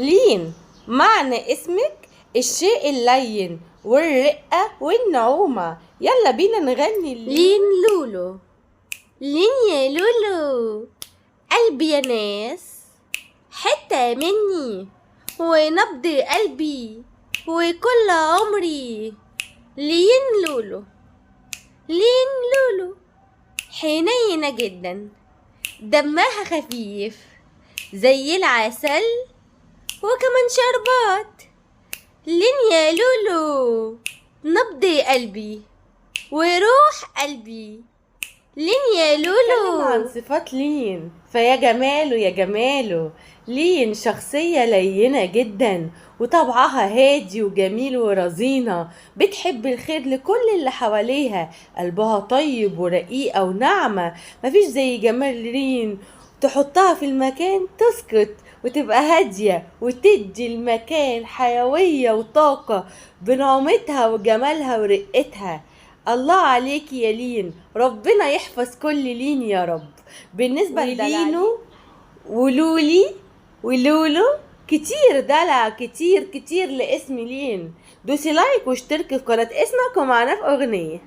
لين معنى اسمك الشيء اللين والرقة والنعومة. يلا بينا نغني لين لولو. لين يا لولو، قلبي يا ناس حتة مني ونبض قلبي وكل عمري. لين لولو. لين لولو حنينة جدا، دمها خفيف زي العسل وكمان شربات. لين يا لولو نبض قلبي وروح قلبي. لين يا لولو. عن صفات لين فيا جماله يا جماله. لين شخصية لينة جدا وطبعها هادي وجميل ورزينة، بتحب الخير لكل اللي حواليها، قلبها طيب ورقيقة وناعمة. مفيش زي جمال لين، تحطها في المكان تسكت وتبقى هادية وتدي المكان حيوية وطاقة بنعومتها وجمالها ورقتها. الله عليكي يا لين، ربنا يحفظ كل لين يا رب. بالنسبة للينو ولولي ولولو كتير دلع كتير لاسم لين. دوسي لايك واشتركي في قناة اسمك ومعنا في اغنية.